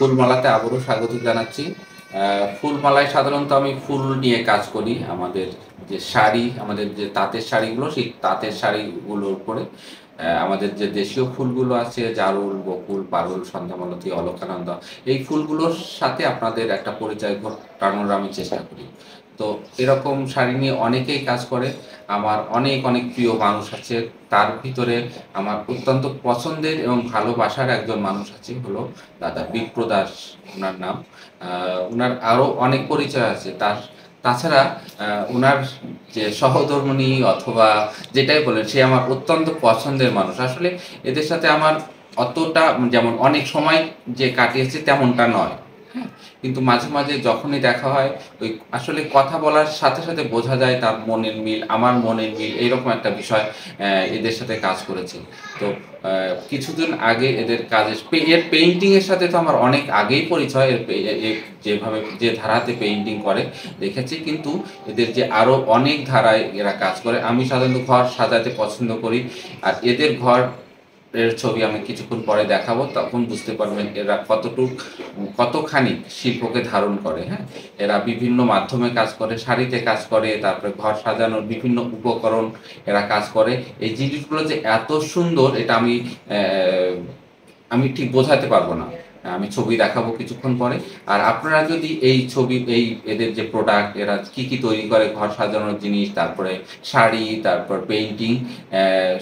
ফুলমালাতে আবারও স্বাগত জানাচ্ছি। ফুলমালায় সাধারণত আমি ফুল নিয়ে কাজ করি। আমাদের যে শাড়ি, আমাদের যে তাঁতের শাড়িগুলো, সেই তাঁতের শাড়িগুলোর উপরে আমাদের যে দেশীয় ফুলগুলো আছে, জারুল, বকুল, পারুল, সন্ধ্যামালতী, অলকানন্দা, এই ফুলগুলোর সাথে আপনাদের একটা পরিচয় ঘটানোর আমি চেষ্টা করি। তো এরকম শাড়ি নিয়ে অনেকেই কাজ করে। আমার অনেক অনেক প্রিয় মানুষ আছে। তার ভিতরে আমার অত্যন্ত পছন্দের এবং ভালোবাসার একজন মানুষ আছে, হলো দাদা বিপ্র দাস ওনার নাম। উনার আরও অনেক পরিচয় আছে। তাছাড়া উনার যে সহধর্মিণী অথবা যেটাই বলেন, সে আমার অত্যন্ত পছন্দের মানুষ। আসলে এদের সাথে আমার অতটা, যেমন অনেক সময় যে কাটিয়েছে তেমনটা নয়, হ্যাঁ, কিন্তু মাঝে মাঝে যখনই দেখা হয়, ওই আসলে কথা বলার সাথে সাথে বোঝা যায় তার মনের মিল, আমার মনের মিল, এইরকম একটা বিষয় এদের সাথে কাজ করেছে। তো কিছুদিন আগে এদের কাজে এর পেইন্টিং এর সাথে তো আমার অনেক আগেই পরিচয়। যেভাবে যে ধারাতে পেইন্টিং করে দেখেছি, কিন্তু এদের যে আরো অনেক ধারায় এরা কাজ করে। আমি সাধারণত ঘর সাজাতে পছন্দ করি, আর এদের ঘর এর ছবি আমি কিছুক্ষণ পরে দেখাবো, তখন বুঝতে পারবেন এরা কতখানি শিল্পকে ধারণ করে। হ্যাঁ, এরা বিভিন্ন মাধ্যমে কাজ করে, শাড়িতে কাজ করে, তারপরে ঘর সাজানোর বিভিন্ন উপকরণ এরা কাজ করে। এই জিনিসগুলো যে এত সুন্দর, এটা আমি ঠিক বোঝাতে পারবো না। আমি ছবি দেখাবো কিছুক্ষণ পরে। আর আপনারা যদি এই ছবি, এদের যে প্রোডাক্ট, এরা কি কি তৈরি করে, ঘর সাজানোর জিনিস, তারপরে শাড়ি, তারপর পেইন্টিং,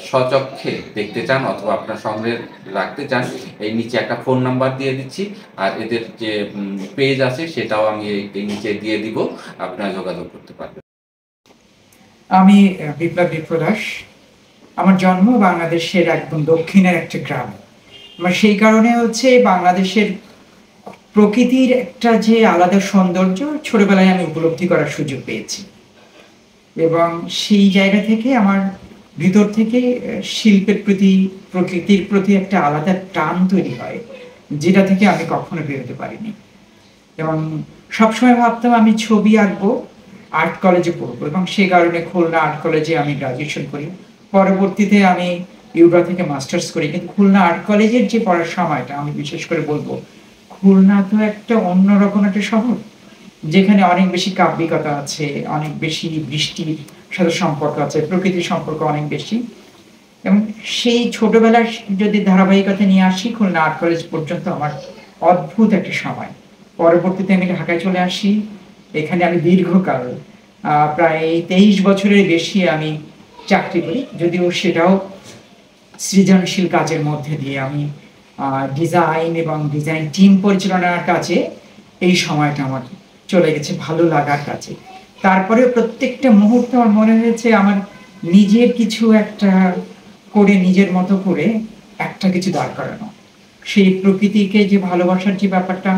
স্বচক্ষে দেখতে চান অথবা আপনার সঙ্গে রাখতে চান, এই নিচে একটা ফোন নাম্বার দিয়ে দিচ্ছি। আর এদের যে পেজ আছে সেটাও আমি এই নিচে দিয়ে দিব, আপনারা যোগাযোগ করতে পারবেন। আমি বিপ্র দাস। আমার জন্ম বাংলাদেশের একদম দক্ষিণের একটা গ্রামে। আমার সেই কারণে হচ্ছে বাংলাদেশের প্রকৃতির একটা যে আলাদা সৌন্দর্য ছোটবেলায় আমি উপলব্ধি করার সুযোগ পেয়েছি, এবং সেই জায়গা থেকে আমার ভিতর থেকে শিল্পের প্রতি, প্রকৃতির প্রতি একটা আলাদা টান তৈরি হয়, যেটা থেকে আমি কখনো বেরোতে পারিনি। এবং সবসময় ভাবতাম আমি ছবি আঁকবো, আর্ট কলেজে পড়বো, এবং সে কারণে খুলনা আর্ট কলেজে আমি গ্রাজুয়েশন করি। পরবর্তীতে আমি ইউরা থেকে মাস্টার্স করি। কিন্তু খুলনা আর্ট কলেজের যে পড়ার সময়টা, আমি বিশেষ করে বলবো, খুলনা তো একটা অন্যরকম একটা শহর, যেখানে অনেক বেশি কাব্যিকতা আছে, অনেক বেশি বৃষ্টির সাথে সম্পর্ক আছে, প্রকৃতির সম্পর্ক অনেক বেশি। এবং সেই ছোটবেলার যদি ধারাবাহিকতা নিয়ে আসি, খুলনা আর্ট কলেজ পর্যন্ত আমার অদ্ভুত একটা সময়। পরবর্তীতে আমি ঢাকায় চলে আসি। এখানে আমি দীর্ঘকাল, প্রায় 23 বছরের বেশি আমি চাকরি করি, যদিও সেটাও সৃজনশীল কাজের মধ্যে দিয়ে। আমি ডিজাইন এবং ডিজাইন টিম পরিচালনার কাজে এই সময়টা আমার চলে গেছে, ভালো লাগার কাজে। তারপরে প্রত্যেকটা মুহূর্তে আমার মনে হয়েছে আমার নিজের কিছু একটা করে, নিজের মতো করে একটা কিছু দাঁড় করানো, সেই প্রকৃতিকে যে ভালোবাসার যে ব্যাপারটা,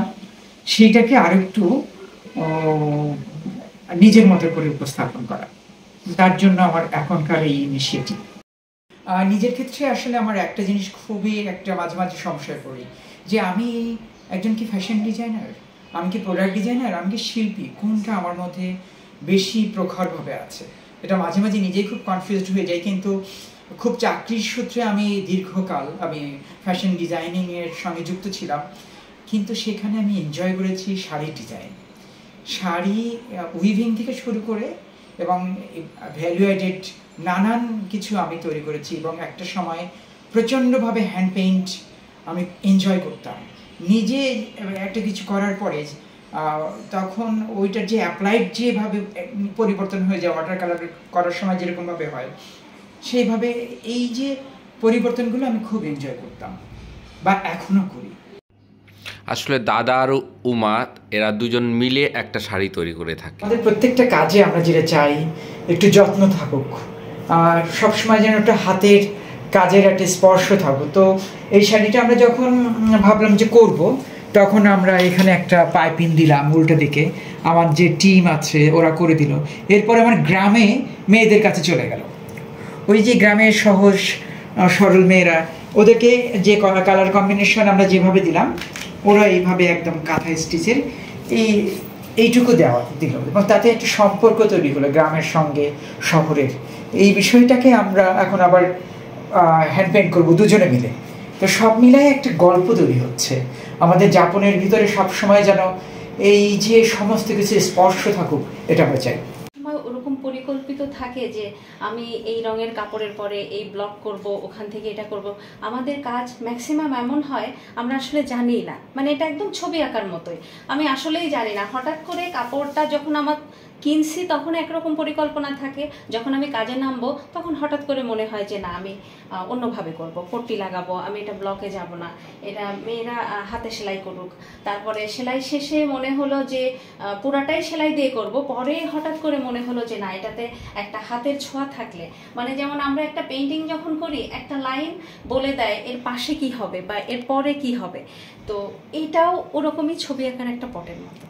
সেইটাকে আরেকটু নিজের মতো করে উপস্থাপন করা। তার জন্য আমার এখনকার এই ইনিশিয়েটিভ। নিজের ক্ষেত্রে আসলে আমার একটা জিনিস খুবই একটা মাঝে মাঝে সংশয় পড়ি, যে আমি একজন কি ফ্যাশন ডিজাইনার, আমি কি প্রোডাক্ট ডিজাইনার, আমি কি শিল্পী, কোনটা আমার মধ্যে বেশি প্রখরভাবে আছে। এটা মাঝে মাঝে নিজেই খুব কনফিউজড হয়ে যাই। কিন্তু খুব চাকরির সূত্রে আমি দীর্ঘকাল আমি ফ্যাশন ডিজাইনিংয়ের সঙ্গে যুক্ত ছিলাম, কিন্তু সেখানে আমি এনজয় করেছি শাড়ি ডিজাইন, শাড়ি উইভিং থেকে শুরু করে, এবং ভ্যালু অ্যাডেড নানান কিছু আমি তৈরি করেছি। এবং একটা সময় প্রচণ্ডভাবে হ্যান্ড পেইন্ট আমি এনজয় করতাম। নিজে একটা কিছু করার পরে তখন ওইটার যে অ্যাপ্লাইড যেভাবে পরিবর্তন হয়ে যায়, ওয়াটার কালার করার সময় যেরকমভাবে হয়, সেইভাবে এই যে পরিবর্তনগুলো আমি খুব এনজয় করতাম, বা এখনও করি। আসলে দাদা আর উমা, এরা দুজন মিলে একটা শাড়ি তৈরি করে থাকে। আমাদের প্রত্যেকটা কাজে আমরা যেটা চাই, একটু যত্ন থাকুক, আর সবসময় যেন একটা হাতের কাজের একটা স্পর্শ থাকুক। তো এই শাড়িটা আমরা যখন ভাবলাম যে করব, তখন আমরা এখানে একটা পাইপিং দিলাম উল্টো দিকে, আমার যে টিম আছে ওরা করে দিল। এরপরে আমার গ্রামে মেয়েদের কাছে চলে গেল, ওই যে গ্রামের সহজ সরল মেয়েরা, ওদেরকে যে কালার কম্বিনেশন আমরা যেভাবে দিলাম, ওরা এইভাবে একদম কাঁথা স্টিচের এইটুকু দেওয়া দিল, এবং তাতে একটা সম্পর্ক তৈরি হলো গ্রামের সঙ্গে শহরের। এই বিষয়টাকে আমরা এখন আবার হ্যান্ড পেইন্ট করবো দুজনে মিলে। তো সব মিলাই একটা গল্প তৈরি হচ্ছে আমাদের যাপনের ভিতরে, সবসময় যেন এই যে সমস্ত কিছু স্পর্শ থাকুক, এটা আমরা চাই। ওরকম পরিকল্পিত থাকে যে আমি এই রঙের কাপড়ের পরে এই ব্লক করব, ওখান থেকে এটা করব। আমাদের কাজ ম্যাক্সিমাম এমন হয় আমরা আসলে জানি না, মানে এটা একদম ছবি আঁকার মতোই, আমি আসলেই জানি না। হঠাৎ করে কাপড়টা যখন আমার কিনছি তখন একরকম পরিকল্পনা থাকে, যখন আমি কাজে নামবো তখন হঠাৎ করে মনে হয় যে না, আমি অন্যভাবে করব, পট্টি লাগাবো, আমি এটা ব্লকে যাব না, এটা মেয়েরা হাতে সেলাই করুক। তারপরে সেলাই শেষে মনে হলো যে পুরাটাই সেলাই দিয়ে করব, পরে হঠাৎ করে মনে হলো যে না, এটাতে একটা হাতের ছোঁয়া থাকলে, মানে যেমন আমরা একটা পেইন্টিং যখন করি একটা লাইন বলে দেয় এর পাশে কি হবে বা এর পরে কি হবে, তো এটাও ওরকমই ছবি আঁকার একটা পটের মতো।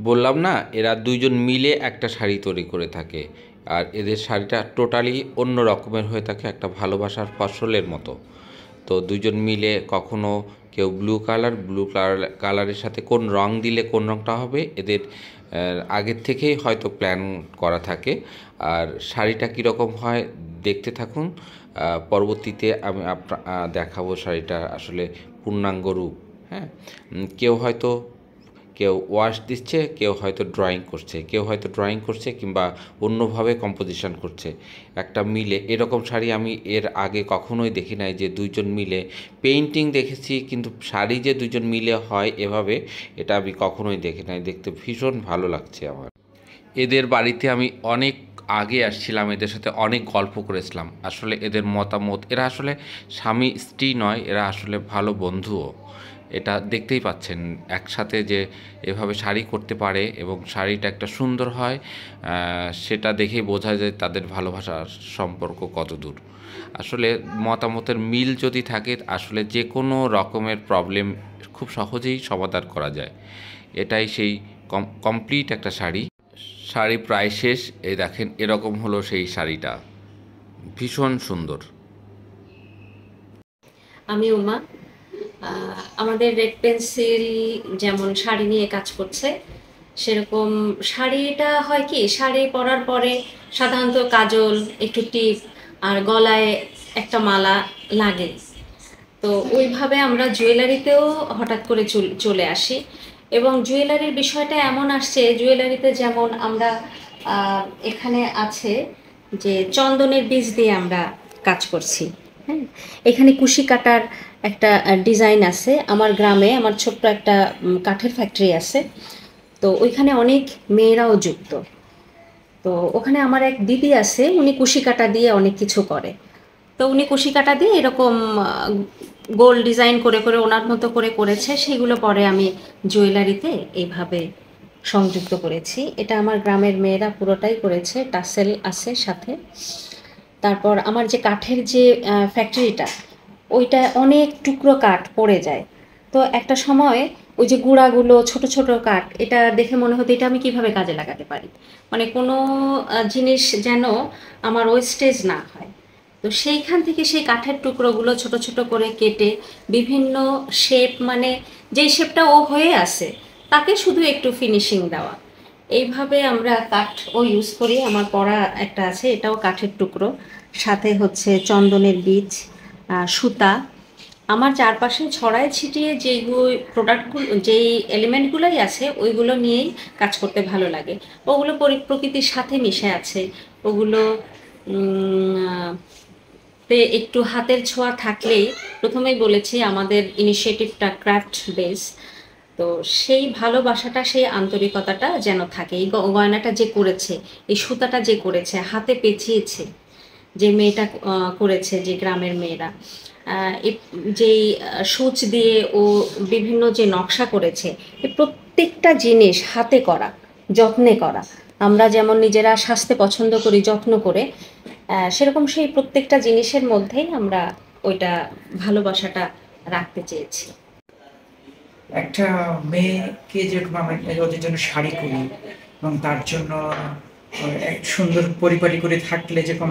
বললাম না, এরা দুইজন মিলে একটা শাড়ি তৈরি করে থাকে, আর এদের শাড়িটা টোটালি অন্য রকমের হয়ে থাকে, একটা ভালোবাসার ফসলের মতো। তো দুইজন মিলে কখনো কেউ ব্লু কালারের সাথে কোন রং দিলে কোন রংটা হবে, এদের আগের থেকেই হয়তো প্ল্যান করা থাকে। আর শাড়িটা কীরকম হয় দেখতে থাকুন, পরবর্তীতে আমি দেখাবো শাড়িটা আসলে পূর্ণাঙ্গ রূপ। হ্যাঁ, কেউ ওয়াশ দিচ্ছে, কেউ হয়তো ড্রয়িং করছে কিংবা অন্যভাবে কম্পোজিশন করছে। একটা মিলে এরকম শাড়ি আমি এর আগে কখনোই দেখি নাই, যে দুইজন মিলে পেইন্টিং দেখেছি, কিন্তু শাড়ি যে দুইজন মিলে হয় এভাবে, এটা আমি কখনোই দেখি নাই। দেখতে ভীষণ ভালো লাগছে আমার। এদের বাড়িতে আমি অনেক আগে আসছিলাম, এদের সাথে অনেক গল্প করেছিলাম। আসলে এদের মতামত, এরা আসলে স্বামী স্ত্রী নয়, এরা আসলে ভালো বন্ধুও। এটা দেখতেই পাচ্ছেন একসাথে যে এভাবে শাড়ি করতে পারে এবং শাড়িটা একটা সুন্দর হয়, সেটা দেখেই বোঝা যায় তাদের ভালোবাসার সম্পর্ক কত দূর। আসলে মতামতের মিল যদি থাকে, আসলে যে কোনো রকমের প্রবলেম খুব সহজেই সমাধান করা যায়। এটাই সেই কমপ্লিট একটা শাড়ি প্রায় শেষ। এই দেখেন, এরকম হলো সেই শাড়িটা, ভীষণ সুন্দর। আমি উমা, আমাদের রেড পেন্সিল যেমন শাড়ি নিয়ে কাজ করছে, সেরকম শাড়িটা হয় কি, শাড়ি পরার পরে সাধারণত কাজল, একটু টিপ আর গলায় একটা মালা লাগে। তো ওইভাবে আমরা জুয়েলারিতেও হঠাৎ করে চলে আসি, এবং জুয়েলারির বিষয়টা এমন আসছে, জুয়েলারিতে যেমন আমরা এখানে আছে যে চন্দনের বীজ দিয়ে আমরা কাজ করছি। হ্যাঁ, এখানে কুশি কাটার একটা ডিজাইন আছে। আমার গ্রামে আমার ছোট্ট একটা কাঠের ফ্যাক্টরি আছে, তো ওইখানে অনেক মেয়েরাও যুক্ত। তো ওখানে আমার এক দিদি আছে, উনি কুশি কাটা দিয়ে অনেক কিছু করে। তো উনি কুশি কাটা দিয়ে এরকম গোল ডিজাইন করে করে ওনার মতো করে করেছে, সেগুলো পরে আমি জুয়েলারিতে এইভাবে সংযুক্ত করেছি। এটা আমার গ্রামের মেয়েরা পুরোটাই করেছে, টাসেল আছে সাথে। তারপর আমার যে কাঠের যে ফ্যাক্টরিটা, ওইটা অনেক টুকরো কাঠ পড়ে যায়। তো একটা সময় ওই যে গুঁড়াগুলো, ছোট ছোট কাঠ, এটা দেখে মনে হতো এটা আমি কিভাবে কাজে লাগাতে পারি, মানে কোনো জিনিস যেন আমার ওয়েস্টেজ না হয়। তো সেইখান থেকে সেই কাঠের টুকরোগুলো ছোট ছোট করে কেটে বিভিন্ন শেপ, মানে যেই শেপটা ও হয়ে আছে তাকে শুধু একটু ফিনিশিং দেওয়া, এইভাবে আমরা কাঠও ইউজ করি। আমার পরা একটা আছে, এটাও কাঠের টুকরো, সাথে হচ্ছে চন্দনের বীজ, সুতা। আমার চারপাশে ছড়ায় ছিটিয়ে যেইগুলো প্রোডাক্টগুলো, যেই এলিমেন্টগুলোই আছে ওইগুলো নিয়েই কাজ করতে ভালো লাগে। ওগুলো প্রকৃতির সাথে মিশে আছে, ওগুলো তে একটু হাতের ছোঁয়া থাকলেই, প্রথমেই বলেছি আমাদের ইনিশিয়েটিভটা ক্রাফট বেস, তো সেই ভালোবাসাটা, সেই আন্তরিকতাটা যেন থাকে। এই গয়নাটা যে করেছে, এই সুতাটা যে করেছে, হাতে পেঁচিয়েছে যে মেয়েটা করেছে, যে গ্রামের মেয়েরা, যেই সূচ দিয়ে ও বিভিন্ন যে নকশা করেছে, এই প্রত্যেকটা জিনিস হাতে করা, যত্নে করা। আমরা যেমন নিজেরা সাজতে পছন্দ করি যত্ন করে, সেরকম সেই প্রত্যেকটা জিনিসের মধ্যেই আমরা ওইটা ভালোবাসাটা রাখতে চেয়েছি। একটা মেয়েকে যেরকম আমরা ওদের জন্য শাড়ি করি এবং তার জন্য এক সুন্দর পরিপাটি করে থাকলে যেরকম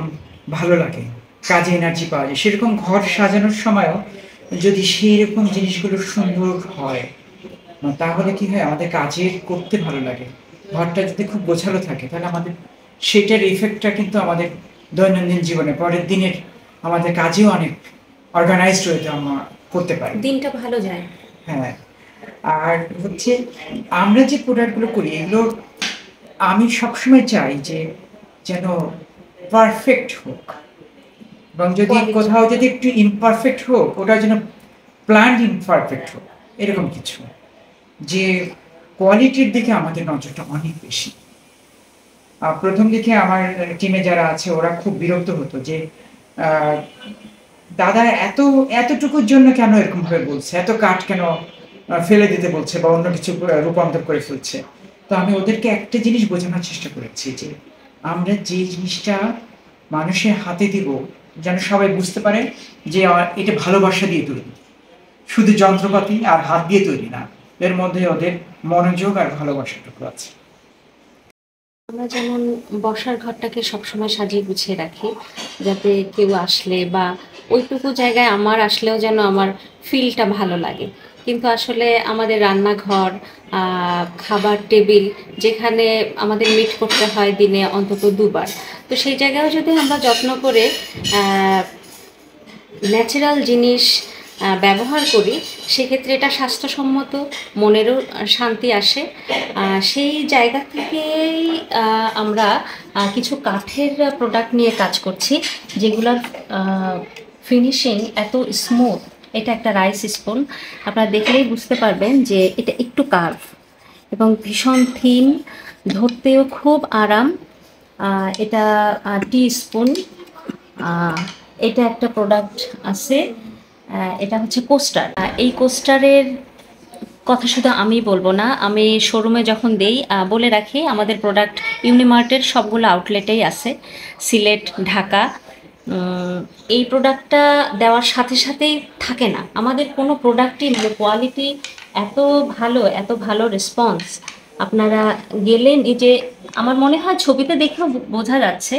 ভালো লাগে, কাজে এনার্জি পাওয়া যায়, সেরকম ঘর সাজানোর সময়ও যদি সেই রকম জিনিসগুলো সুন্দর হয়, তাহলে কি হয়, আমাদের কাজে করতে ভালো লাগে। ঘরটা যদি খুব গোছালো থাকে, তাহলে আমাদের সেটার ইফেক্টটা কিন্তু আমাদের দৈনন্দিন জীবনে, পরের দিনের আমাদের কাজেও অনেক অর্গানাইজড ওয়েতে আমরা করতে পারি। দিনটা ভালো যায়। হ্যাঁ, আর হচ্ছে আমরা যে প্রোডাক্টগুলো করি এগুলো আমি সবসময় চাই যে যেন পারফেক্ট হোক, এবং যদি Quality। কোথাও যদি একটু ইমপারফেক্ট হোক ওটা যেন প্ল্যান্ড ইমপারফেক্ট হোক, এরকম কিছু। যে কোয়ালিটির দিকে আমাদের নজরটা অনেক বেশি। প্রথম দিকে আমার টিমে যারা আছে ওরা খুব বিরক্ত হতো যে আহ, দাদা এতটুকুর জন্য কেন এরকম ভাবে বলছে, এত কাঠ কেন ফেলে দিতে বলছে বা অন্য কিছু রূপান্তর করে ফেলছে। তো আমি ওদেরকে একটা জিনিস বোঝানোর চেষ্টা করেছি যে আমরা যে জিনিসটা মানুষের হাতে দিব যেন সবাই বুঝতে পারে যে এটা ভালোবাসা দিয়ে তৈরি, শুধু যন্ত্রপাতি আর হাত দিয়ে তৈরি না, এর মধ্যে ওদের মনোযোগ আর ভালোবাসাটুকু আছে। আমরা যেমন বসার ঘরটাকে সবসময় সাজিয়ে গুছিয়ে রাখি, যাতে কেউ আসলে বা ওইটুকু জায়গায় আমার আসলেও যেন আমার ফিলটা ভালো লাগে। কিন্তু আসলে আমাদের রান্নাঘর, খাবার টেবিল, যেখানে আমাদের মিট করতে হয় দিনে অন্তত 2 বার, তো সেই জায়গায় যদি আমরা যত্ন করে ন্যাচারাল জিনিস ব্যবহার করি, সেক্ষেত্রে এটা স্বাস্থ্যসম্মত, মনেরও শান্তি আসে। সেই জায়গা থেকেই আমরা কিছু কাঠের প্রোডাক্ট নিয়ে কাজ করছি, যেগুলোর ফিনিশিং এত স্মুথ। এটা একটা রাইস স্পুন, আপনারা দেখলেই বুঝতে পারবেন যে এটা একটু কার্ভ এবং ভীষণ থিন, ধরতেও খুব আরাম। এটা টি স্পুন। এটা একটা প্রোডাক্ট আছে, এটা হচ্ছে কোস্টার। এই কোস্টারের কথা শুধু আমি বলবো না, আমি শোরুমে যখন দেই বলে রাখি আমাদের প্রোডাক্ট ইউনিমার্টের সবগুলো আউটলেটেই আছে, সিলেট, ঢাকা। এই প্রোডাক্টটা দেওয়ার সাথে সাথেই থাকে না আমাদের কোনো প্রোডাক্টই, মানে কোয়ালিটি এত ভালো রেসপন্স। আপনারা গেলেন, এই যে আমার মনে হয় ছবিতে দেখেও বোঝা যাচ্ছে।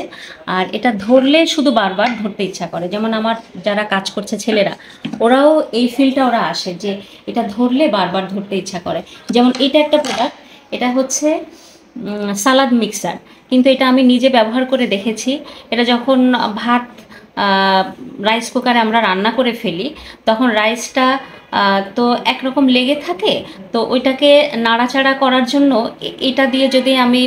আর এটা ধরলে শুধু বারবার ধরতে ইচ্ছা করে, যেমন আমার যারা কাজ করছে ছেলেরা, ওরাও এই ফিলটা ওরা আসে যে এটা ধরলে বারবার ধরতে ইচ্ছা করে। যেমন এটা একটা প্রোডাক্ট, এটা হচ্ছে সালাদ মিক্সার, কিন্তু এটা আমি নিজে ব্যবহার করে দেখেছি। এটা যখন ভাত রাইস কুকারে আমরা রান্না করে ফেলি, তখন রাইসটা তো একরকম লেগে থাকে, তো ওইটাকে নাড়াচাড়া করার জন্য এটা দিয়ে যদি আমি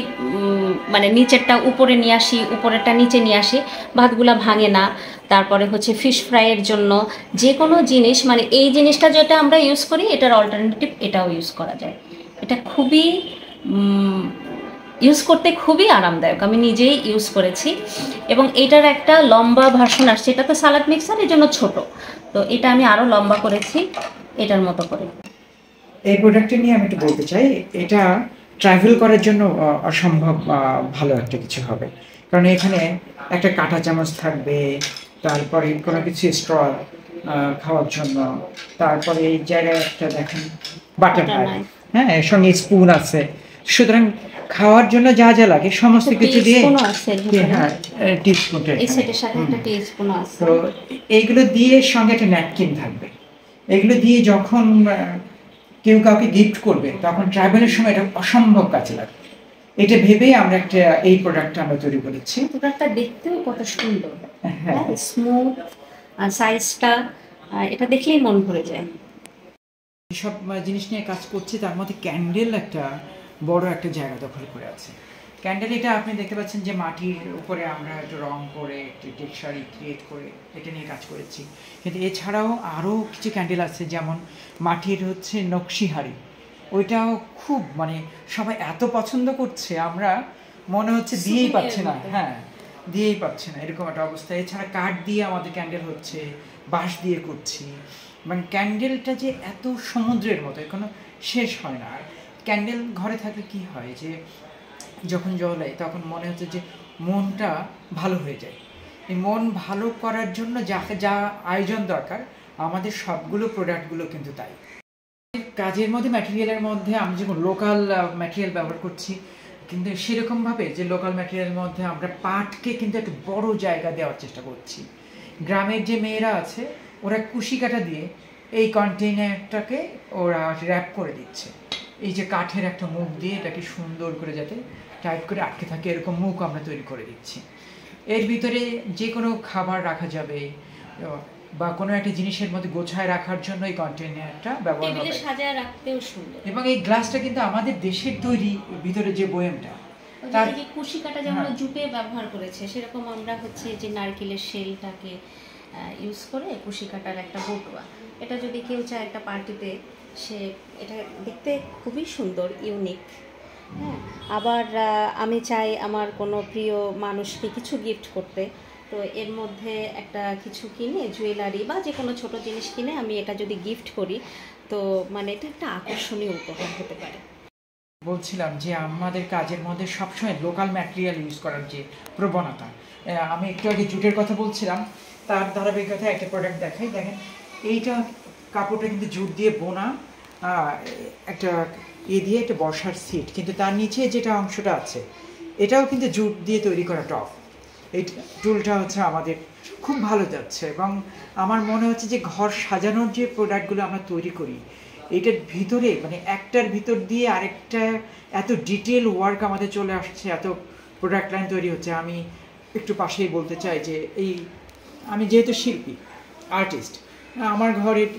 মানে নিচেরটা উপরে নিয়ে আসি, উপরেরটা নিচে নিয়ে আসি, ভাতগুলা ভাঙে না। তারপরে হচ্ছে ফিশ ফ্রাইয়ের জন্য যে কোনো জিনিস, মানে এই জিনিসটা যেটা আমরা ইউজ করি এটার অল্টারনেটিভ এটাও ইউজ করা যায়। এটা খুবই ইউজ করতে খুবই আরামদায়ক, আমি নিজেই ইউজ করেছি। এবং এটার একটা লম্বা ভার্সন আসছে, এটা তো সালাদ মিক্সার, এর জন্য ছোট, তো এটা আমি আরও লম্বা করেছি এটার মতো করে। এই প্রোডাক্টটা নিয়ে আমি একটু বলতে চাই, এটা ট্রাভেল করার জন্য অসম্ভব ভালো একটা কিছু হবে, কারণ এখানে একটা কাঁটা চামচ থাকবে, তারপরে কোনো কিছু স্ট্র খাওয়ার জন্য, তারপরে এই জায়গায় একটা দেখেন বাটার নাইফ, হ্যাঁ, এর সঙ্গে স্পুন আছে। সুতরাং খাওয়ার জন্য যা যা লাগে সমস্ত কিছু দিয়ে, হ্যাঁ, টিস্পুনটা এই সেটের সাথে একটা টিস্পুন আছে, তো এইগুলো দিয়ে সঙ্গে একটা ন্যাপকিন থাকবে। এগুলো দিয়ে যখন কেউ কাউকে গিফট করবে তখন ট্রাভেলের সময় এটা অসম্ভব কাজে লাগবে। এটা ভেবেই আমরা একটা এই প্রোডাক্টটা আমরা তৈরি করেছি। প্রোডাক্টটা দেখতেও কত সুন্দর, হ্যাঁ, স্মুথ, সাইজটা এটা দেখলেই মন ভরে যায়। সব জিনিস নিয়ে কাজ করছি, তার মধ্যে ক্যান্ডেল একটা বড় একটা জায়গা দখল করে আছে। ক্যান্ডেল এটা আপনি দেখতে পাচ্ছেন যে মাটির উপরে আমরা একটু রং করে একটু টেক্সচার ক্রিয়েট করে এটা নিয়ে কাজ করেছি। কিন্তু এছাড়াও আরও কিছু ক্যান্ডেল আছে, যেমন মাটির হচ্ছে নকশিহারি, ওইটাও খুব মানে সবাই এত পছন্দ করছে, আমরা মনে হচ্ছে দিয়েই পাচ্ছে না, হ্যাঁ দিয়েই পাচ্ছে না, এরকম একটা অবস্থা। এছাড়া কাঠ দিয়ে আমাদের ক্যান্ডেল হচ্ছে, বাঁশ দিয়ে করছি, মানে ক্যান্ডেলটা যে এত সমুদ্রের মতো, কোনো শেষ হয় না। আর ক্যান্ডেল ঘরে থাকলে কি হয় যে যখন জ্বলে তখন মনে হচ্ছে যে মনটা ভালো হয়ে যায়। এই মন ভালো করার জন্য যা আয়োজন দরকার, আমাদের সবগুলো প্রোডাক্টগুলো কিন্তু তাই। কাজের মধ্যে ম্যাটেরিয়ালের মধ্যে আমি যখন লোকাল ম্যাটেরিয়াল ব্যবহার করছি, কিন্তু সেরকমভাবে যে লোকাল ম্যাটেরিয়ালের মধ্যে আমরা পাটকে কিন্তু একটা বড় জায়গা দেওয়ার চেষ্টা করছি। গ্রামের যে মেয়েরা আছে ওরা কুশি কাঁটা দিয়ে এই কন্টেইনারটাকে ওরা র্যাপ করে দিচ্ছে, এই যে কাঠের একটা মুখ দিয়ে এটাকে সুন্দর করে যাতে টাইট করে আটকে থাকে, এরকম মুখ আমরা তৈরি করে দিচ্ছি। এর ভিতরে যে কোনো খাবার রাখা যাবে, বা কোনো একটা জিনিসের মধ্যে গোছায় রাখার জন্য এই কন্টেনারটা ব্যবহার টেবিলে হবে। সাজায় রাখতেও সুন্দর। এবং এই গ্লাসটা কিন্তু আমাদের দেশের তৈরি, ভিতরে যে বয়ামটা তার যে কুশি কাটা যেমন হ্যাঁ। জুটে ব্যবহার করেছে, সেরকম আমরা হচ্ছে যে নারকেলের শেলটাকে ইউজ করে কুশি কাটার একটা বটুয়া, এটা যদি কেউ চায় একটা পার্টিতে, সে এটা দেখতে খুবই সুন্দর, ইউনিক। হ্যাঁ, আবার আমি চাই আমার কোনো প্রিয় মানুষকে কিছু গিফট করতে, তো এর মধ্যে একটা কিছু কিনে জুয়েলারি বা যে কোনো ছোট জিনিস কিনে আমি এটা যদি গিফট করি, তো মানে এটা একটা আকর্ষণীয় উপহার হতে পারে। বলছিলাম যে আমাদের কাজের মধ্যে সবসময় লোকাল ম্যাটেরিয়াল ইউজ করার যে প্রবণতা, আমি একটু আগে জুটের কথা বলছিলাম, তার ধারাবাহিকতা একটা প্রোডাক্ট দেখাই। দেখেন এইটা কাপড়টা কিন্তু জুট দিয়ে বোনা, একটা দিয়ে একটা বসার সিট, কিন্তু তার নিচে যেটা অংশটা আছে এটাও কিন্তু জুট দিয়ে তৈরি করা টপ। এই টুলটা হচ্ছে আমাদের খুব ভালো যাচ্ছে, এবং আমার মনে হচ্ছে যে ঘর সাজানোর যে প্রোডাক্টগুলো আমরা তৈরি করি, এটার ভিতরে মানে একটার ভিতর দিয়ে আরেকটা এত ডিটেল ওয়ার্ক আমাদের চলে আসছে, এত প্রোডাক্ট লাইন তৈরি হচ্ছে। আমি একটু পাশেই বলতে চাই যে আমি যেহেতু শিল্পী, আর্টিস্ট, আমার ঘরের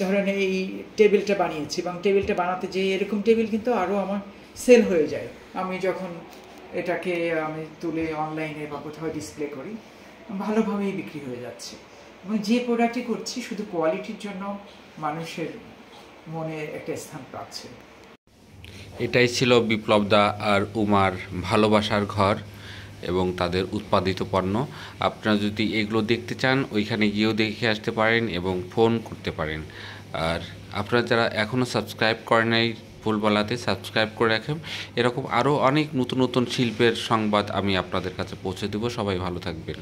ধরেন এই টেবিলটা বানিয়েছি, এবং টেবিলটা বানাতে যেয়ে এরকম টেবিল কিন্তু আরও আমার সেল হয়ে যায়। আমি যখন এটাকে আমি তুলে অনলাইনে বা কোথাও ডিসপ্লে করি, ভালোভাবেই বিক্রি হয়ে যাচ্ছে। এবং যে প্রোডাক্টই করছি শুধু কোয়ালিটির জন্য মানুষের মনে একটা স্থান পাচ্ছে। এটাই ছিল বিপ্লব দা আর উমার ভালোবাসার ঘর এবং তাদের উৎপাদিত পণ্য। আপনারা যদি এগুলো দেখতে চান ওইখানে গিয়েও দেখে আসতে পারেন এবং ফোন করতে পারেন। আর আপনারা যারা এখনও সাবস্ক্রাইব করেন নাই ফুলবালাতে, সাবস্ক্রাইব করে রাখেন। এরকম আরও অনেক নতুন নতুন শিল্পের সংবাদ আমি আপনাদের কাছে পৌঁছে দেব। সবাই ভালো থাকবেন।